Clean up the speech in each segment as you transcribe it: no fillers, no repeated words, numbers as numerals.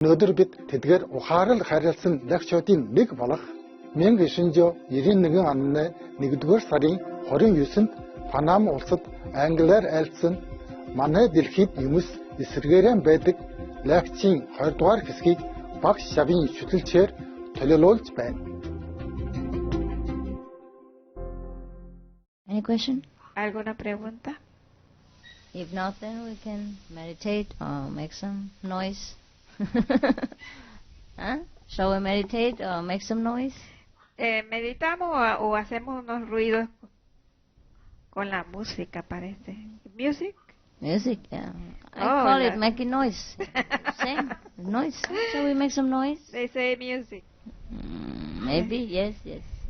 Өнөөдөр бид тэдгээр ухаарал харилцсан лекцуудын нэг болох 1991 оны 1-р сарын 29-нд Панама улсад англиар айлдсан манай дэлхийд юмс эсэргээрэн байдаг лекцийн 20-р хэсгийг багш шавын шүтэлчээр төлөөлүүлж байна. Any question? ¿Alguna pregunta? If not, then we can meditate or make some noise. Huh? Shall we meditate or make some noise? ¿Meditamos o hacemos unos ruidos con la música, parece? ¿Music? Music, yeah. I call it making noise. Same, noise. Shall we make some noise? They say music. Maybe, yes.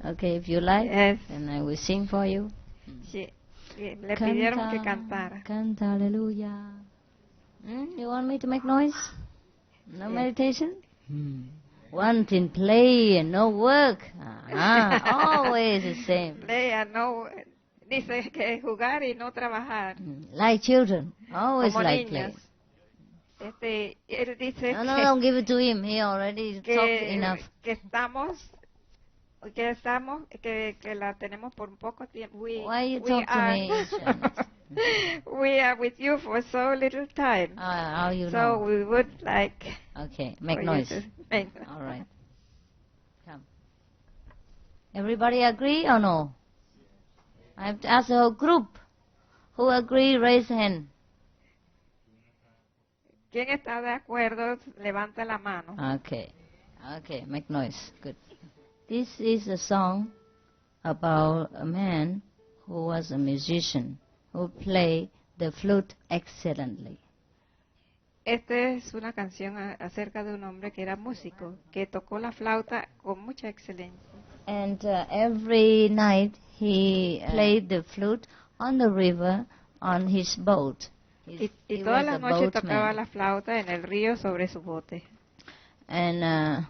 Okay, if you like, yes. Then I will sing for you. Sí. Le pidieron que cantara. Canta, aleluya. You want me to make noise? No meditation? Wanting play and no work. Always the same. Play and no... Dice que jugar y no trabajar. Like children. Always como like niños. Play. Él dice no, don't give it to him. He already talked enough. Que la tenemos por un poco tiempo. Why you talk to me? We are with you for so little time. How you so know? So we would like... Okay, make noise. Make noise. All right. Come. Everybody agree or no? I have to ask the whole group. Who agree, raise hand. ¿Quién está de acuerdo? Levanta la mano. Okay, make noise. Good. This is a song about a man who was a musician who played the flute excellently. Esta es una canción acerca de un hombre que era músico, que tocó la flauta con mucha excelencia. And every night he played the flute on the river on his boat. Y todas las noches tocaba la flauta en el río sobre su bote. And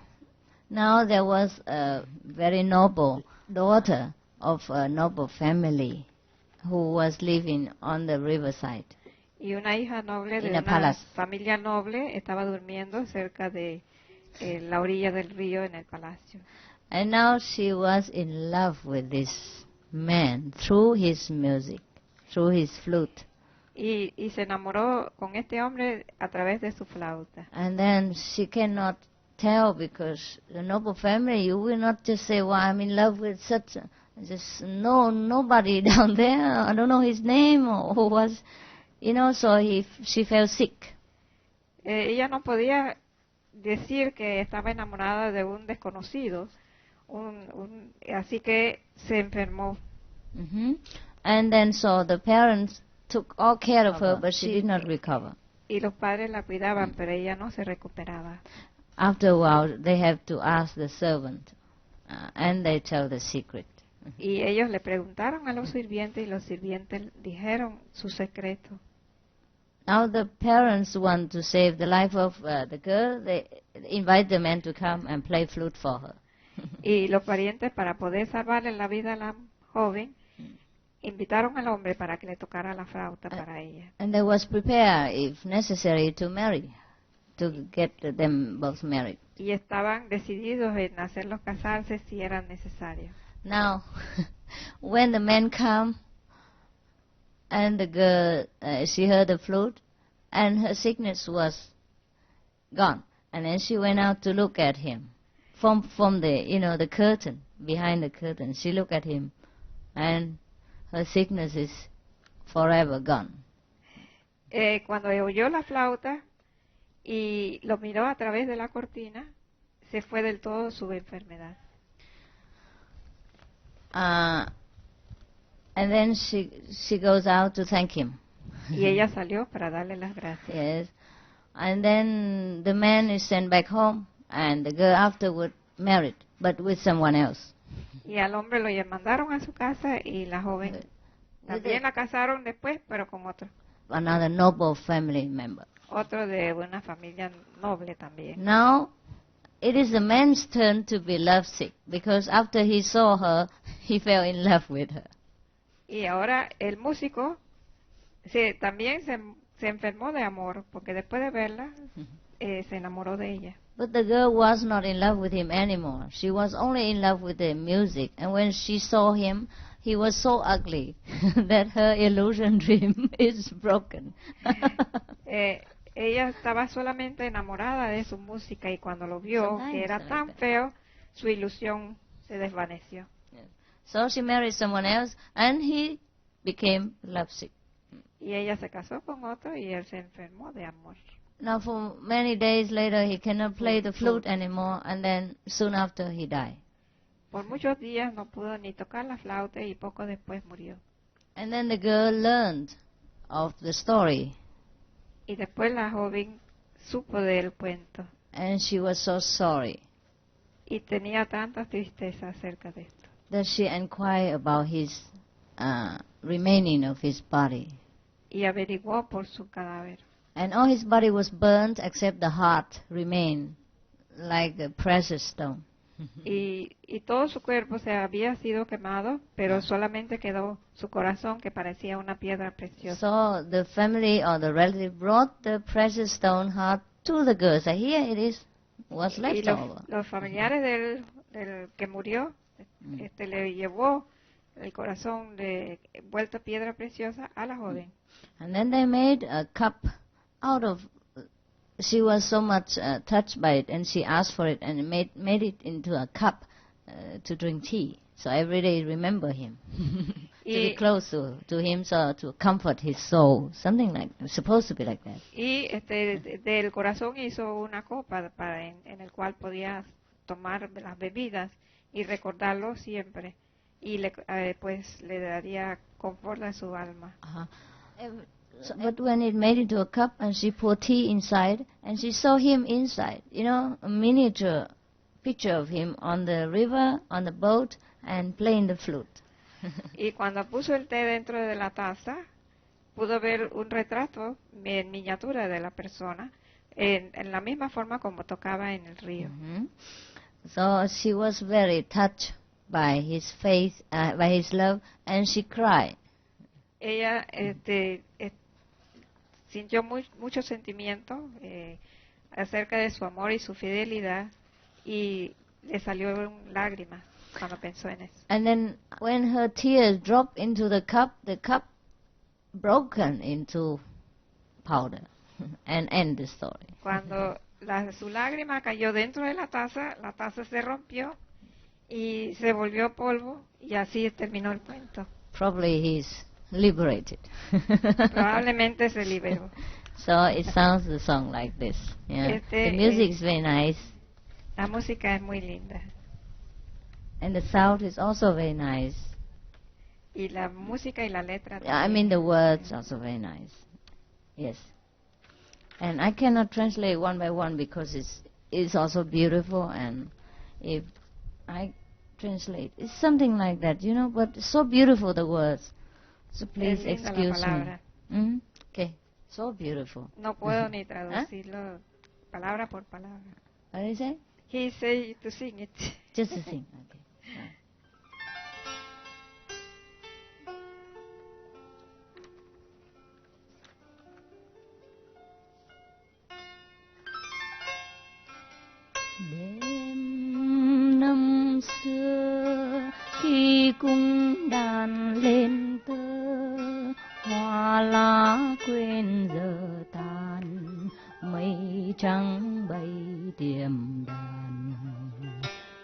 now there was a very noble daughter of a noble family who was living on the riverside. Y una hija noble de una familia noble estaba durmiendo cerca de la orilla del río en el palacio. And now she was in love with this man through his music, through his flute. Y se enamoró con este hombre a través de su flauta. And then she cannot tell, because the noble family, you will not just say, well, I'm in love with such a... Just nobody down there, I don't know his name or who was, so she felt sick. Ella no podía decir que estaba enamorada de un desconocido, así que se enfermó. And then so the parents took all care of her, but she did not recover. Y los padres la cuidaban, pero ella no se recuperaba. After a while, they have to ask the servant, and they tell the secret. Y ellos le preguntaron a los sirvientes, y los sirvientes dijeron su secreto. Now the parents want to save the life of the girl. They invite the man to come and play flute for her. Y los parientes, para poder salvarle la vida a la joven, invitaron al hombre para que le tocara la flauta para ella. And they was prepared, if necessary, to marry, to get them both married. Y estaban decididos en hacerlos casarse si era necesario. Now, when the man come, and the girl, she heard the flute, and her sickness was gone. And then she went out to look at him. From the, the curtain, behind the curtain, she looked at him, and her sickness is forever gone. Cuando oyó la flauta y lo miró a través de la cortina, se fue del todo su enfermedad. And then she goes out to thank him. Y ella salió para darle las gracias. Yes. And then the man is sent back home, and the girl afterward married, but with someone else. Y al hombre lo mandaron a su casa, y la joven también la casaron después, pero con otro. Another noble family member. Otro de una familia noble también. Now, it is the man's turn to be lovesick, because after he saw her, he fell in love with her. Y ahora el músico también se enfermó de amor, porque después de verla se enamoró de ella. But the girl was not in love with him anymore. She was only in love with the music. And when she saw him, he was so ugly that her illusion dream is broken. Ella estaba solamente enamorada de su música y cuando lo vio, que era tan feo, su ilusión se desvaneció. Yeah. So she married someone else and he became lovesick. Y ella se casó con otro y él se enfermó de amor. Now for many days later he cannot play the flute anymore, and then soon after he died. Por muchos días no pudo ni tocar la flauta y poco después murió. And then the girl learned of the story. Y después la joven supo del cuento. And she was so sorry Y tenía tanta tristeza acerca de esto. that she inquired about his remaining of his body. Y averiguó por su cadáver. And all his body was burnt except the heart remained like a precious stone. Y todo su cuerpo se había sido quemado, pero solamente quedó su corazón que parecía una piedra preciosa. So the family or the relative brought the precious stone heart to the girl. So here it is, what's Y left over. los familiares del que murió le llevó el corazón vuelto piedra preciosa a la joven. And then they made a cup out of. She was so much touched by it, and she asked for it, and made it into a cup to drink tea. So every day remember him, to be close to him, so to comfort his soul. Something like supposed to be like that. Y del corazón hizo una copa en el cual podía tomar las bebidas y recordarlo siempre, y pues le daría confort a su alma. So, but when it made into a cup and she poured tea inside and she saw him inside, you know, a miniature picture of him on the river, on the boat, and playing the flute. Y cuando puso el té dentro de la taza, pudo ver un retrato en miniatura de la persona en la misma forma como tocaba en el río. So she was very touched by his faith, by his love, and she cried. Ella sintió mucho sentimiento acerca de su amor y su fidelidad, y le salió lágrimas cuando pensó en eso. And then when her tears dropped into the cup broken into powder and end the story. Cuando su lágrima cayó dentro de la taza se rompió y se volvió polvo, y así terminó el cuento. Probably he's liberated. Probablemente se liberó. So it sounds the song like this. Yeah. The music is very nice. La música es muy linda. And the sound is also very nice. Y la música y la letra. I mean the words also very nice. Yes. And I cannot translate one by one because it's also beautiful, and if I translate, it's something like that, you know, but it's so beautiful, the words. So please excuse me. Okay, so beautiful. No puedo ni traducirlo palabra por palabra. What did you say? He said to sing it. Just to sing, okay. Đêm năm xưa khi cung đàn lên tơ, hoa lá quên giờ tàn, mây trắng bay tiềm đàn,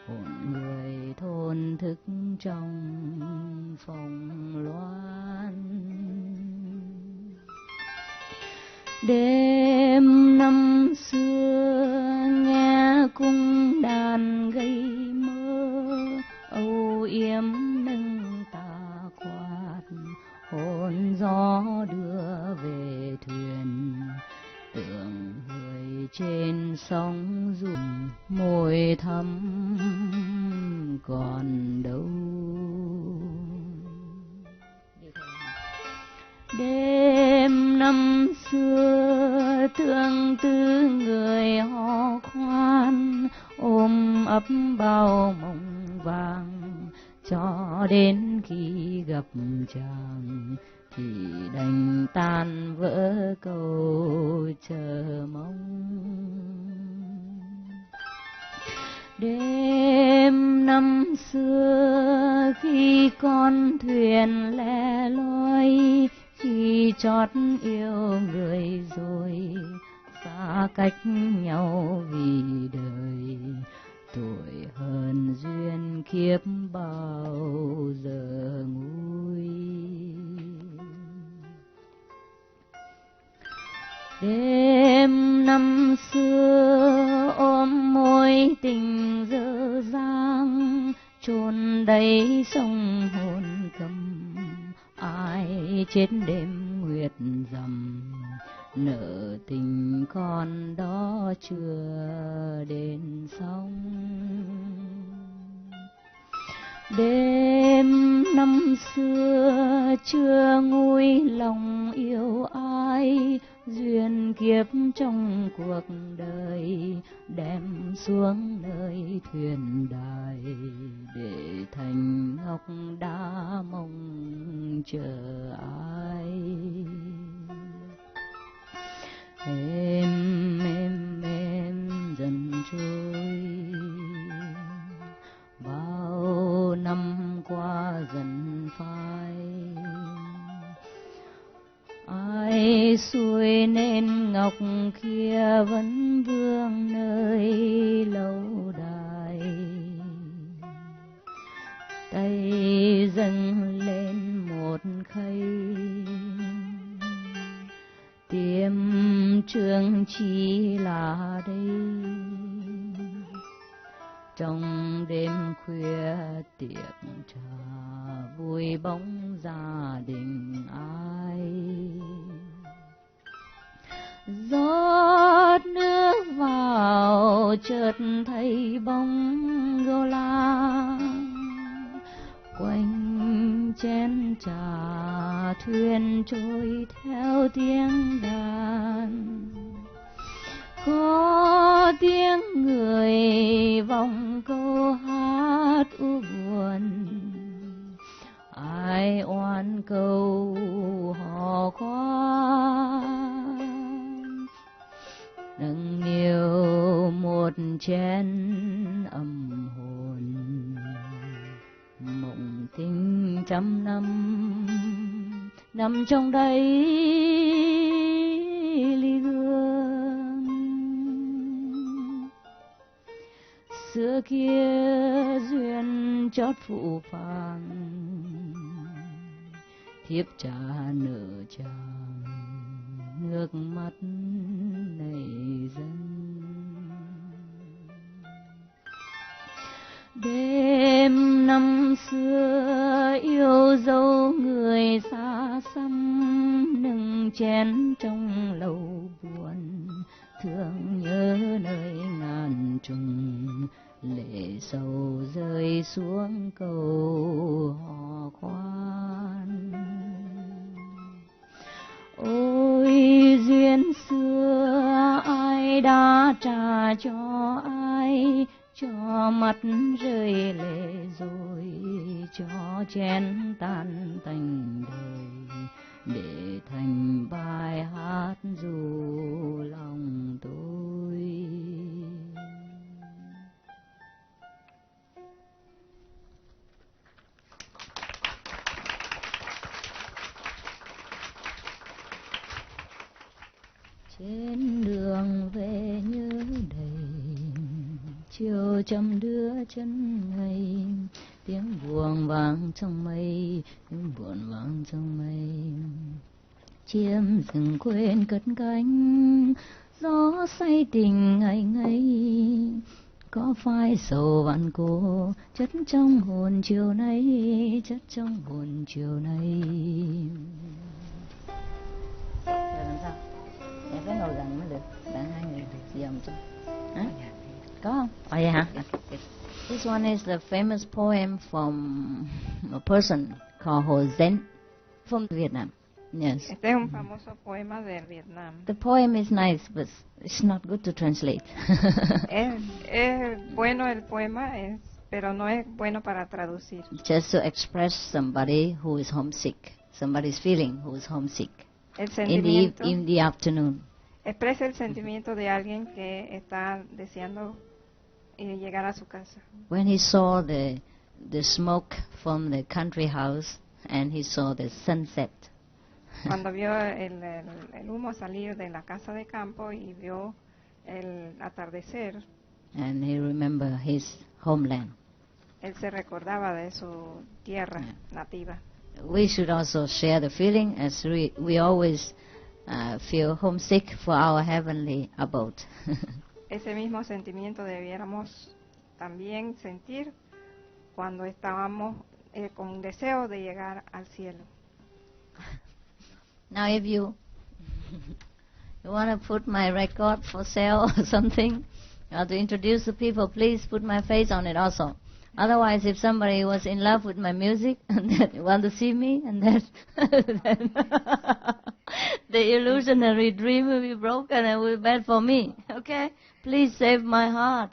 hồn người thôn thức trong phòng loan. Đêm năm xưa nghe cung đàn gây mơ, âu yếm nâng tà quạt, hồn gió đưa về thuyền, tưởng người trên sóng rụng, môi thắm còn đâu. Đêm năm xưa tương tư người hò khoan, ôm ấp bao mộng vàng, cho đến khi gặp chàng chỉ đành tan vỡ câu chờ mong. Đêm năm xưa khi con thuyền lẻ loi, khi chót yêu người rồi xa cách nhau vì đời, tuổi hơn duyên kiếp bao giờ nguôi. Đêm năm xưa ôm môi tình dở dang, chôn đáy sông hồn cầm, ai chết đêm nguyệt rằm, nợ tình con đó chưa đến xong. Đêm năm xưa chưa nguôi lòng yêu ai, duyên kiếp trong cuộc đời đem xuống nơi thuyền đài, để thành ngọc đá mong chờ ai. Em dần trôi, bao năm qua dần phai, ai xuôi nên ngọc kia vẫn vương nơi lâu đài. Tay dâng lên một khay, tiêm trường chỉ là đây, trong đêm khuya tiệc trà vui bóng gia đình ai. Rót nước vào chợt thấy bóng gô la, quanh chén trà thuyền trôi theo tiếng đàn. Có tiếng người vọng câu hát u buồn, ai oán câu hò khoan. Nâng niu một chén âm hồn, mộng tình trăm năm nằm trong đáy ly gương. Xưa kia duyên chót phụ phàng, thiếp trả nợ chàng nước mắt này dâng. Đêm năm xưa yêu dấu người xa xăm, nâng chén trong lầu buồn, thương nhớ nơi ngàn trùng, lệ sầu rơi xuống cầu hò khoan. Ôi duyên xưa ai đã trả cho ai, cho mắt rơi lệ rồi, cho chén tan tành đời, để thành bài hát ru lòng tôi. Trên đường về nhớ đầy, chiều chăm đưa chân ngày, tiếng buồn vang trong mây, tiếng buồn vang trong mây. Chim rừng quên cất cánh, gió say tình ngày ngày, có phai sầu vạn cố, chất trong hồn chiều nay, chất trong hồn chiều nay. Làm sao? Em phải ngồi gần mới được, bạn hai người được dòng cho. Hả? Có không? Oh yeah. This one is the famous poem from a person called Hồ Zen from Vietnam. Yes. Este es un famoso poema de Vietnam. The poem is nice, but it's not good to translate. Es bueno el poema, pero no es bueno para traducir. Just to express somebody who is homesick. somebody's feeling who's homesick El sentimiento, in the afternoon. expresa el sentimiento de alguien que está deseando llegar a su casa. When he saw the smoke from the country house and he saw the sunset. Cuando vio el humo salir de la casa de campo y vio el atardecer. And he remembered his homeland. Él se recordaba de su tierra nativa. We should also share the feeling as we always feel homesick for our heavenly abode. Ese mismo sentimiento debiéramos también sentir cuando estábamos con deseo de llegar al cielo. Now if you want to put my record for sale or something, or to introduce the people, please put my face on it also. Otherwise, if somebody was in love with my music and then want to see me, and then the illusionary dream will be broken and will be bad for me. Okay? Please save my heart.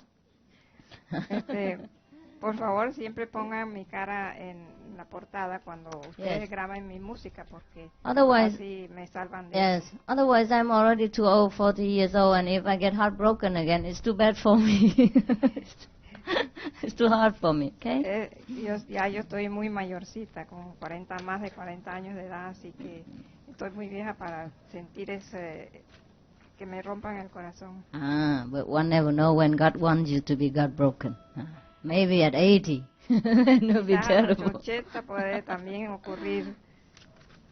Por favor, siempre pongan mi cara en la portada cuando ustedes graban mi música, porque así me salvan de eso. Otherwise I'm already too old, 40 years old, and if I get heartbroken again, it's too bad for me. It's too hard for me, okay? Yo estoy muy mayorcita, con más de 40 años de edad, así que estoy muy vieja para sentir que me rompan el corazón. But one never know when God wants you to be God broken. Maybe at 80. It will be terrible. A los 80 puede también ocurrir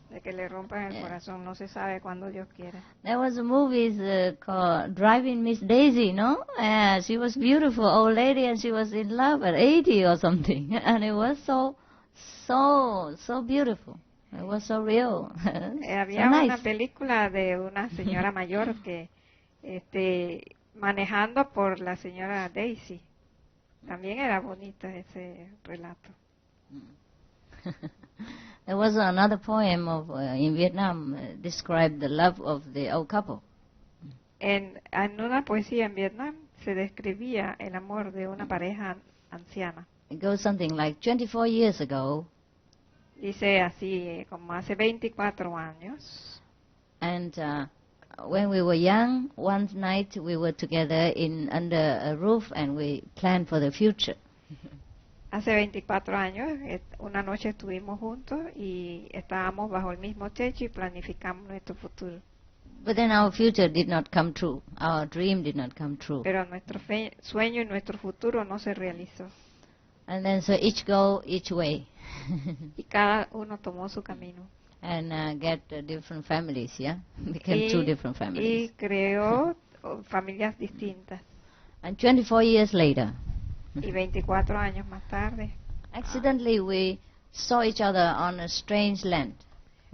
de que le rompan el corazón. No se sabe cuándo Dios quiere. There was a movie called Driving Miss Daisy, no? She was beautiful old lady and she was in love at 80 or something. And it was so beautiful. It was so real. Había una película de una señora mayor que manejando por la señora Daisy. También era bonito ese relato. There was another poem in Vietnam described the love of the old couple. En una poesía en Vietnam se describía el amor de una pareja anciana. It goes something like 24 years ago. Dice así, como hace 24 años. And when we were young, one night we were together under a roof and we planned for the future. Hace 24 años, una noche estuvimos juntos y estábamos bajo el mismo techo y planificamos nuestro futuro. But then our future did not come true. Our dream did not come true. Pero nuestro sueño y nuestro futuro no se realizó. And then so each go each way. Y cada uno tomó su camino. And get different families, yeah? Became two different families. Y creó familias distintas. And 24 years later. Y 24 años más tarde. Accidentally we saw each other on a strange land,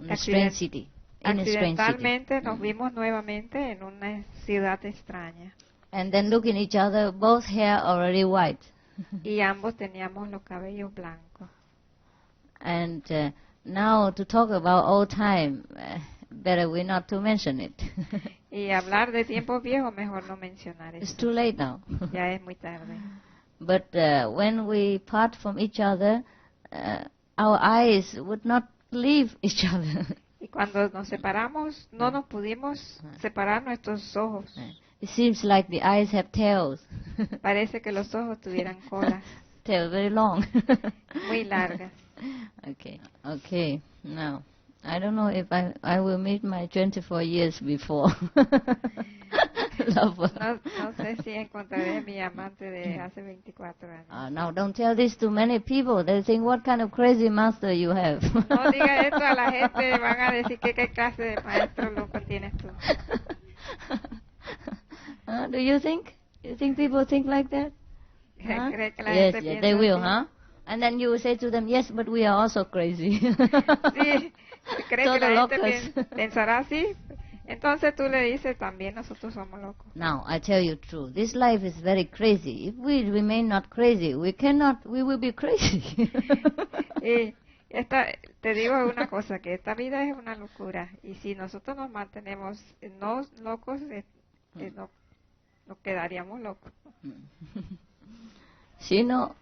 in a strange city. Accidentalmente nos vimos nuevamente en una ciudad extraña. And then looking at each other, both hair already white. Y ambos teníamos los cabellos blancos. And now to talk about old time, better we not to mention it. Y hablar de tiempos viejos, mejor no mencionar eso. It's too late now. Ya es muy tarde. But when we part from each other, our eyes would not leave each other. Y cuando nos separamos, no nos pudimos separar nuestros ojos. It seems like the eyes have tails. Parece que los ojos tuvieran colas. Tail very long. Muy largas. Okay. Now, I don't know if I will meet my 24 years before. No sé si encontraré a mi amante de hace 24 años. Now, don't tell this to many people. They think, what kind of crazy master you have. No diga esto a la gente, van a decir que qué clase de maestro loco tienes tú. Do you think? You think people think like that? ¿Cree que la gente Yes, they will, huh? And then you will say to them, yes, but we are also crazy. Sí, cree que la gente pensará así. Entonces tú le dices, también nosotros somos locos. Now, I tell you true, this life is very crazy. If we remain not crazy, we will be crazy. Y te digo una cosa, que esta vida es una locura. Y si nosotros nos mantenemos no locos, nos quedaríamos locos. Si no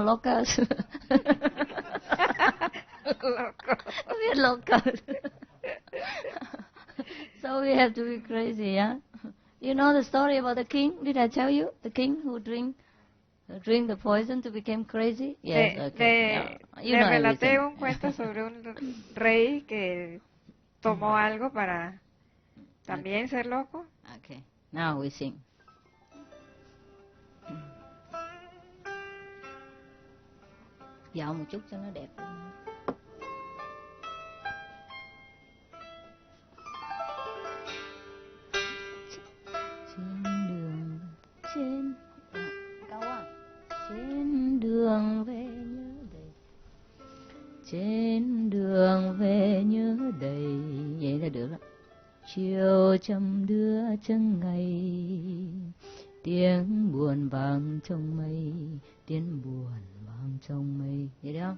locas. We're local. So we have to be crazy, yeah? You know the story about the king? Did I tell you? The king who drink the poison to become crazy? Yes, okay. You Le know relaté everything. un cuento sobre un rey que tomó algo para también ser loco. Okay, now we sing. Dạo một chút cho nó đẹp. Trên câu à. Trên đường về nhớ đầy. Trên đường về nhớ đầy. Vậy là được đó. Chiều chầm đưa chân ngày. Tiếng buồn vang trong mây. Tiếng buồn vang trong mây. Vậy được không?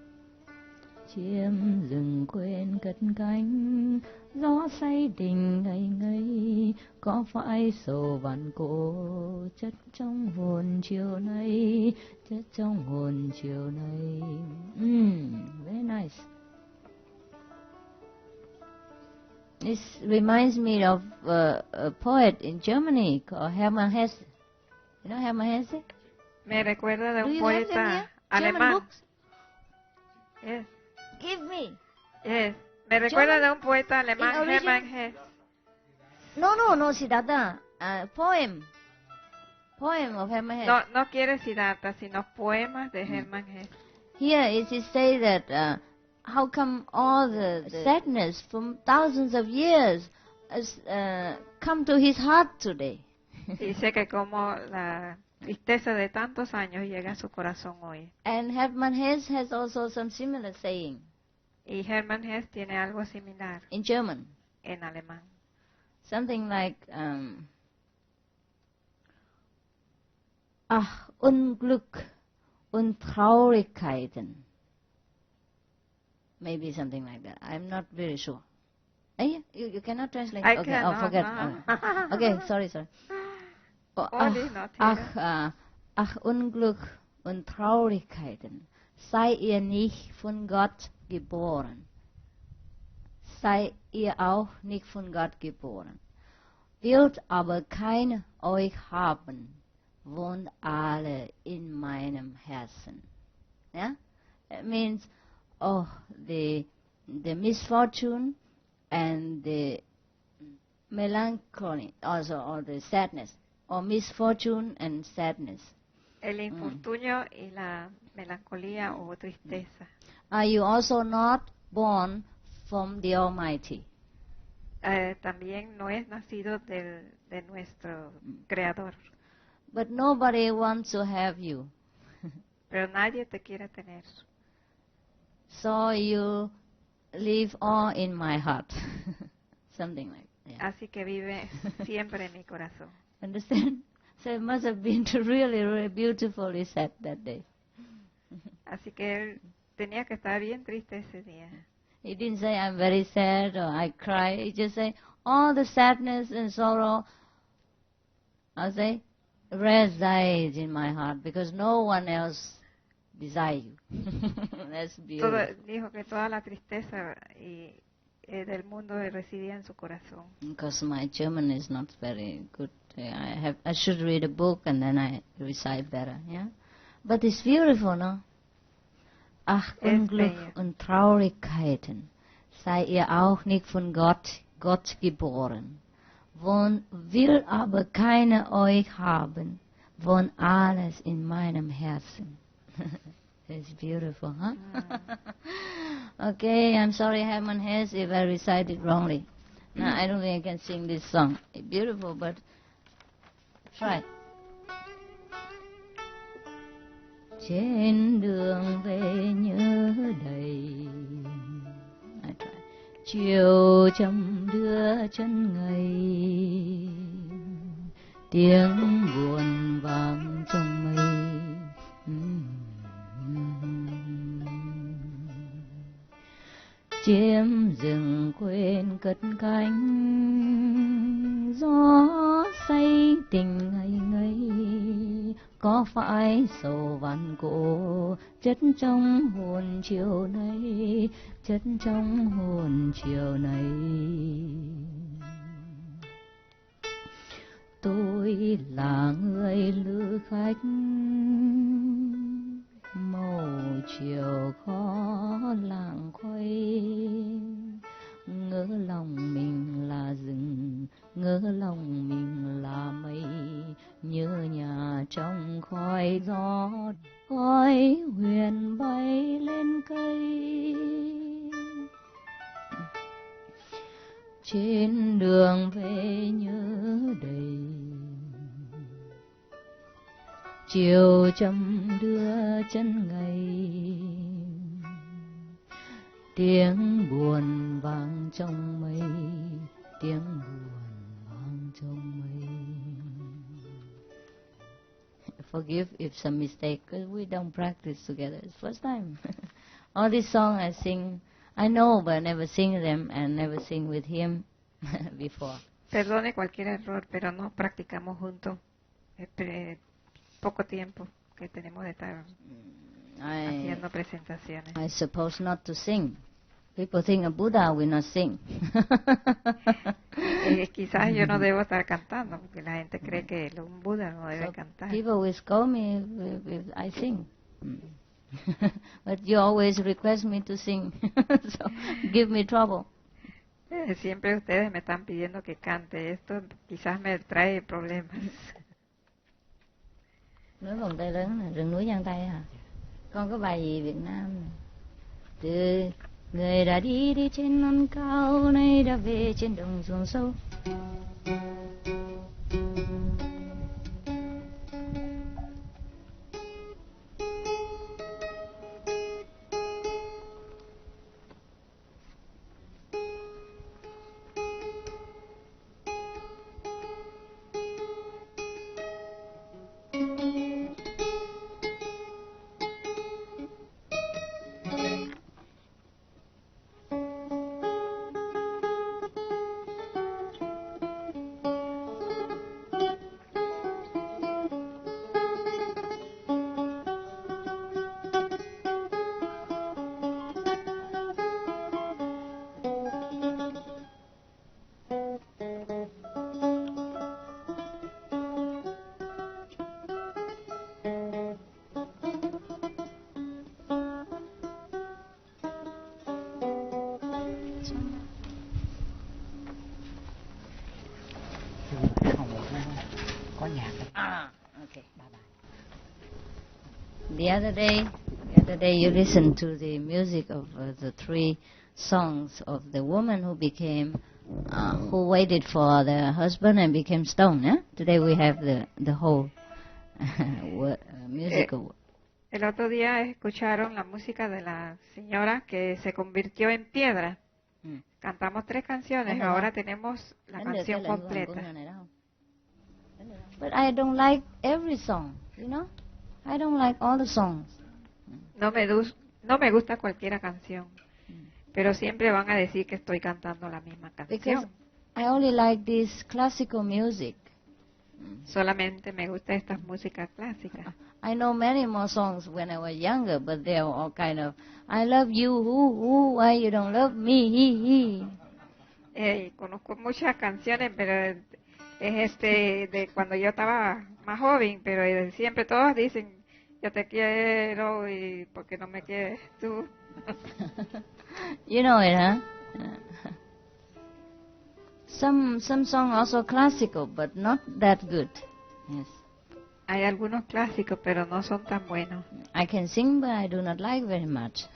Chim rừng quên cất cánh, gió say tình ngây ngây, có phải sầu vạn cổ chất trong hồn chiều nay, chất trong hồn chiều nay. Very nice. This reminds me of a poet in Germany called Hermann Hesse. You know Hermann Hesse? Me recuerda de un Do you have them poeta here? German alemán. books? Yes. Give me. Yes. Me recuerda German? de un poeta alemán, In origin? Hermann Hesse. No, Siddhartha. Poem of Hermann Hesse. No quiere Siddhartha, sino poemas de Hermann Hesse. Here it is say that how come all the sadness from thousands of years has come to his heart today? Dice que como la tristeza de tantos años llega a su corazón hoy. And Hermann Hesse has also some similar saying Y Hermann Hesse tiene algo similar in German. en alemán. Something like, Ach, Unglück und Traurigkeiten. Maybe something like that. I'm not very sure. You cannot translate? I Okay, cannot, forget. no. Okay, sorry. Oh, Only not here. Ach, Unglück und Traurigkeiten, sei ihr nicht von Gott geboren. Sei ihr auch nicht von Gott geboren. Wird aber keiner euch haben, wohnt alle in meinem Herzen. Yeah? It means, the misfortune and the melancholy, also, or the sadness, or misfortune and sadness. El infortunio y la melancolía o tristeza. Are you also not born from the Almighty? También no es nacido de nuestro Creador. But nobody wants to have you. Pero nadie te quiere tener. So you live all in my heart. Something like that. Yeah. Así que vive siempre en mi corazón. Understand? So it must have been really, really beautifully sad that day. Así que él tenía que estar bien triste ese día. He didn't say, I'm very sad or I cry. He just said, all the sadness and sorrow, I'll say, resides in my heart because no one else desires you. That's beautiful. Dijo que toda la tristeza del mundo residía en su corazón. Because my German is not very good. I should read a book and then I recite better, yeah? But it's beautiful, no? Ach, Unglück und Traurigkeiten, sei ihr auch nicht von Gott geboren. Will aber keiner euch haben, wohnt alles in meinem Herzen. It's beautiful, huh? Okay, I'm sorry, Hermann Hesse, if I recited wrongly. No, I don't think I can sing this song. It's beautiful, but try. Trên đường về nhớ đầy. I try. Chiều chầm đưa chân ngày. Tiếng buồn vang trong mây. Chim rừng quên cất cánh, gió say tình ngây ngây, có phải sầu vạn cổ, chất trong hồn chiều nay, chất trong hồn chiều nay. Tôi là người lữ khách, màu chiều khó làng quay. Ngỡ lòng mình là rừng, ngỡ lòng mình là mây, nhớ nhà trong khói gió, khói huyền bay lên cây. Trên đường về nhớ đầy, chiều chậm đưa chân ngày, tiếng buồn vang trong mây, tiếng buồn vang trong mây. Forgive if some mistake, because we don't practice together. It's first time. All these songs I sing, I know, but I never sing them and never sing with him before. Perdone cualquier error, pero no practicamos juntos. Poco tiempo que tenemos de estar haciendo presentaciones. I suppose not to sing. People think a Buddha will not sing. Quizás yo no debo estar cantando, porque la gente cree que un Buda no debe cantar. People will scold me if I sing. But you always request me to sing, so give me trouble. Siempre ustedes me están pidiendo que cante. Esto quizás me trae problemas. Núi vòng tay lớn này, rừng núi Giang Tây hả? Con có bài gì Việt Nam này? Từ người đã đi đi trên non cao, nay đã về trên đồng ruộng sâu. The other day you listened to the music of the three songs of the woman who became, who waited for the husband and became stone. Yeah? Today we have the whole musical. El otro día escucharon la música de la señora que se convirtió en piedra. Cantamos 3 canciones, ahora tenemos la canción completa. But I don't like every song, you know? I don't like all the songs. No me gusta cualquier canción, pero siempre van a decir que estoy cantando la misma canción. Because I only like this classical music. Solamente me gusta estas músicas clásicas. I know many more songs when I was younger, but they are all kind of, I love you, why you don't love me, he. Conozco muchas canciones, pero es de cuando yo estaba más joven, pero siempre todos dicen, yo te quiero y porque no me quieres tú. You know it, huh? Some songs also classical, but not that good. Yes. Hay algunos clásicos, pero no son tan buenos. I can sing, but I do not like very much.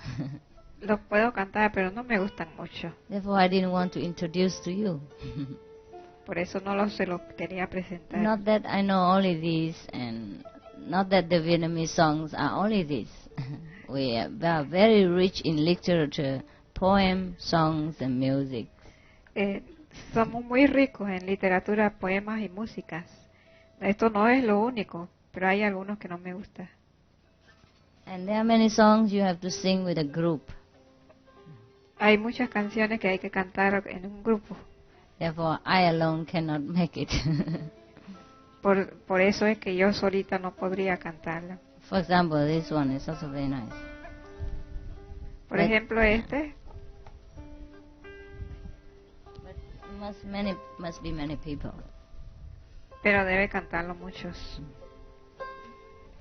Los puedo cantar, pero no me gustan mucho. Therefore, I didn't want to introduce to you. Por eso no se los quería presentar. Not that I know only these, and not that the Vietnamese songs are only these. We are very rich in literature, poems, songs, and music. Somos muy ricos en literatura, poemas y músicas. Esto no es lo único, pero hay algunos que no me gustan. And there are many songs you have to sing with a group. Hay muchas canciones que hay que cantar en un grupo. Therefore, I alone cannot make it. por eso es que yo solita no podría cantarla. For example, this one is also very nice. Por ejemplo, este. But must be many people. Pero debe cantarlo muchos.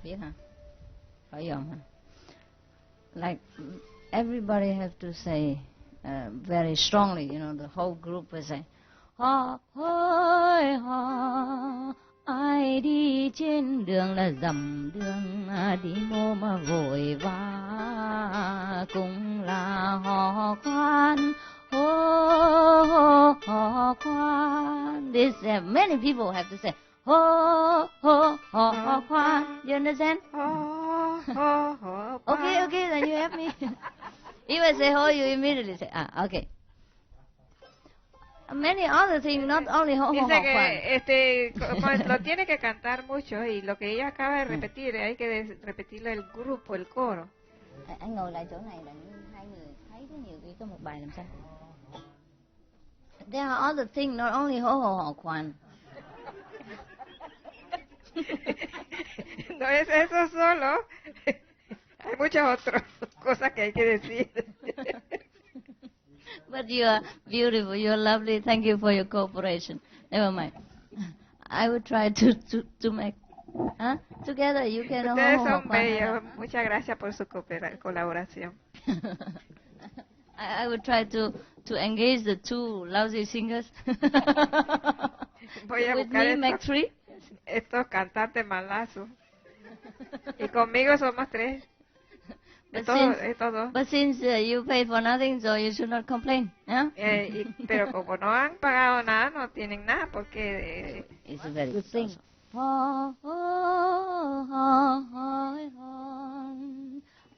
Yeah. THIgsmång. Like everybody have to say very strongly, the whole group will say, ha hoi ha, ai đi trên đường là dặm đường, đi mô mà vội vã, cũng là hò khoan, hò khoan. This many people have to say, hò khoan. You understand? Okay, then you help me. If I say ho, you immediately say, okay. Many other things, not only ho, Dice que lo tiene que cantar mucho, y lo que ella acaba de repetir, hay que repetirlo el grupo, el coro. Anh ngồi lại chỗ này là hai người thấy cái nhiều khi có một bài làm sao? There are other things, not only ho khoan. No es eso solo. Hay muchas otras cosas que hay que decir. But you are beautiful, you are lovely. Thank you for your cooperation. Never mind. I will try to make. Together you can. Ustedes son bellos. Muchas gracias por su colaboración. I will try to engage the two lousy singers. Voy a With buscar me, make three. Estos cantantes malazos. Y conmigo somos tres. But since you pay for nothing, so you should not complain. Yeah? Pero como no han pagado nada, no tienen nada, porque it's a very good thing.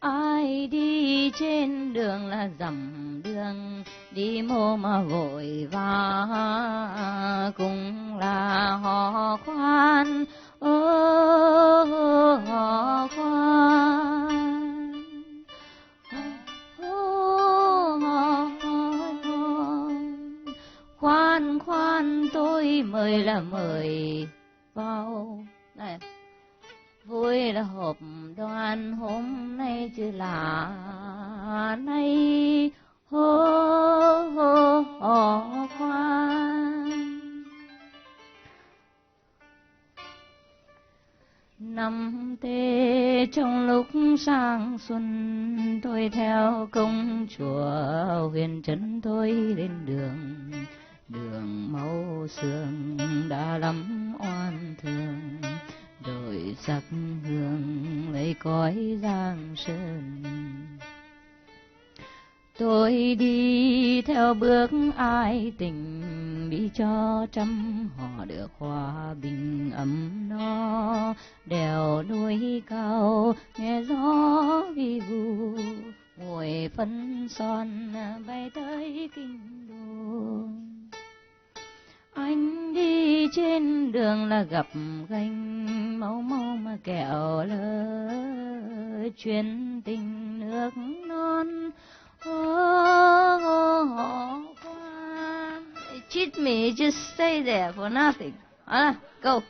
Ai đi trên đường là dặm đường, đi mô mà vội vã, cũng là hò khoan, hò khoan. Khoan khoan tôi mời là mời vào này, vui là họp đoàn hôm nay chứ là nay, hò khoan. Năm tê trong lúc sang xuân, tôi theo công chùa huyền trấn tôi lên đường, đường màu sương đã lắm oan thương, đổi sắc hương lấy cõi giang sơn. Tôi đi theo bước ai tình, đi cho trăm họ được hòa bình ấm no, đèo núi cao nghe gió vi vu, ngồi phấn son bay tới kinh đô. Anh đi trên đường là gặp gành, máu mà kẹo lỡ, chuyến tình nước non. Cheat me, just stay there for nothing. Go.